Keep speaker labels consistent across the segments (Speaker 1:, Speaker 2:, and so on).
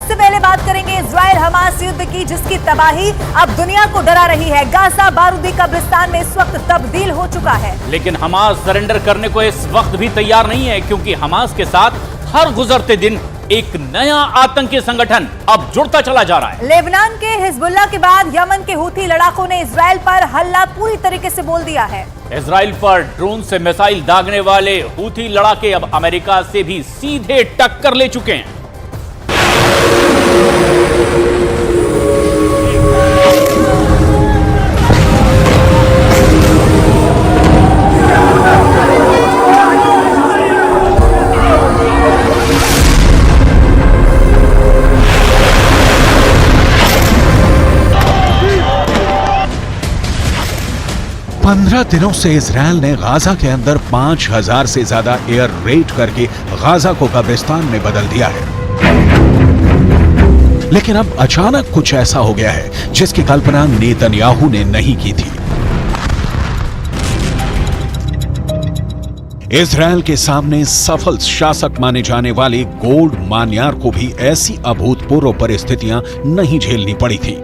Speaker 1: सबसे पहले बात करेंगे इजराइल हमास युद्ध की, जिसकी तबाही अब दुनिया को डरा रही है। गाजा बारूदी कब्रिस्तान में इस वक्त तब्दील हो चुका है।
Speaker 2: लेकिन हमास सरेंडर करने को इस वक्त भी तैयार नहीं है, क्योंकि हमास के साथ हर गुजरते दिन एक नया आतंकी संगठन अब जुड़ता चला जा रहा है।
Speaker 1: लेबनान के हिजबुल्लाह के बाद यमन के हूथी लड़ाकों ने इजराइल पर हमला पूरी तरीके से बोल दिया है।
Speaker 2: इजराइल पर ड्रोन से मिसाइल दागने वाले हूथी लड़ाके अब अमेरिका से भी सीधे टक्कर ले चुके हैं।
Speaker 3: पंद्रह दिनों से इजराइल ने गाजा के अंदर 5000 से ज्यादा एयर रेड करके गाजा को कब्रिस्तान में बदल दिया है। लेकिन अब अचानक कुछ ऐसा हो गया है जिसकी कल्पना नेतन्याहू ने नहीं की थी। इजराइल के सामने सफल शासक माने जाने वाले गोल्ड मान्यार को भी ऐसी अभूतपूर्व परिस्थितियां नहीं झेलनी पड़ी थी।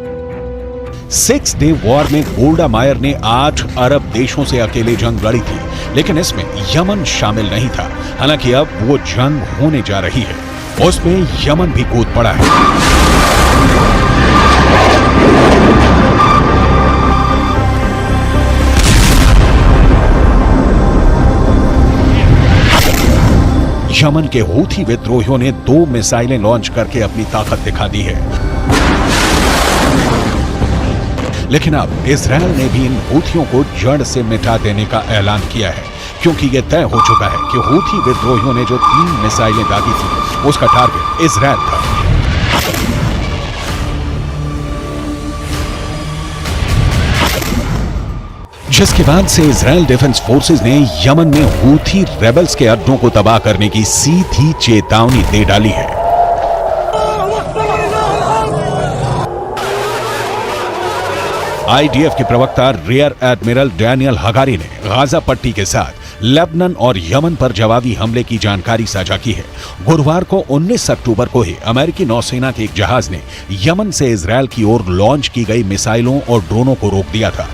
Speaker 3: 6 डे वॉर में गोल्डा मायर ने 8 अरब देशों से अकेले जंग लड़ी थी, लेकिन इसमें यमन शामिल नहीं था। हालांकि अब वो जंग होने जा रही है, उसमें यमन भी कूद पड़ा है। यमन के हूथी विद्रोहियों ने 2 मिसाइलें लॉन्च करके अपनी ताकत दिखा दी है। लेकिन अब इजराइल ने भी इन हूथियों को जड़ से मिटा देने का ऐलान किया है, क्योंकि यह तय हो चुका है कि हूथी विद्रोहियों ने जो 3 मिसाइलें दागी थी उसका टारगेट इजराइल था। जिसके बाद से इजराइल डिफेंस फोर्सेस ने यमन में हूथी रेबल्स के अड्डों को तबाह करने की सीधी चेतावनी दे डाली है। आईडीएफ के प्रवक्ता रियर एडमिरल डैनियल हगारी ने गाजा पट्टी के साथ लेबनान और यमन पर जवाबी हमले की जानकारी साझा की है। गुरुवार को 19 अक्टूबर को ही अमेरिकी नौसेना के एक जहाज ने यमन से इजराइल की ओर लॉन्च की गई मिसाइलों और ड्रोनों को रोक दिया था।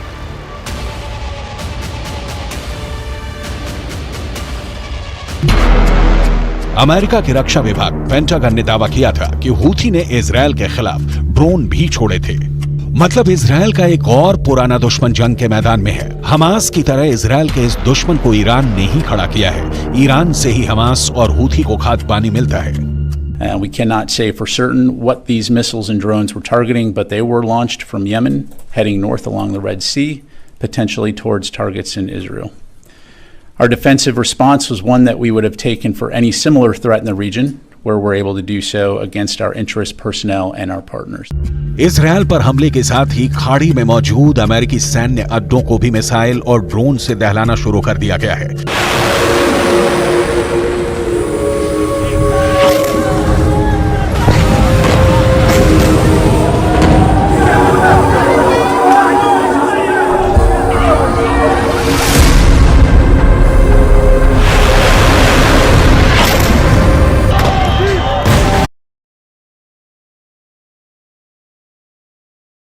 Speaker 3: अमेरिका के रक्षा विभाग पेंटागन ने दावा किया था कि हूथी ने इजराइल के खिलाफ ड्रोन भी छोड़े थे। मतलब इजराइल का एक और पुराना दुश्मन जंग के मैदान में है। हमास की तरह इजराइल के इस दुश्मन को ईरान ने ही खड़ा किया है। ईरान से ही हमास और हूथी को खाद्य पानी मिलता है।
Speaker 4: We cannot say for certain what these missiles and drones were targeting, but they were launched from Yemen, heading north along the Red Sea, potentially towards targets in Israel. Our defensive response was one that we would have taken for any similar threat in the region, where we're able to do so against our interest personnel and our partners.
Speaker 3: Israel पर हमले के साथ ही खाड़ी में मौजूद अमेरिकी सैन्य अड्डों को भी मिसाइल और ड्रोन से दहलाना शुरू कर दिया गया है।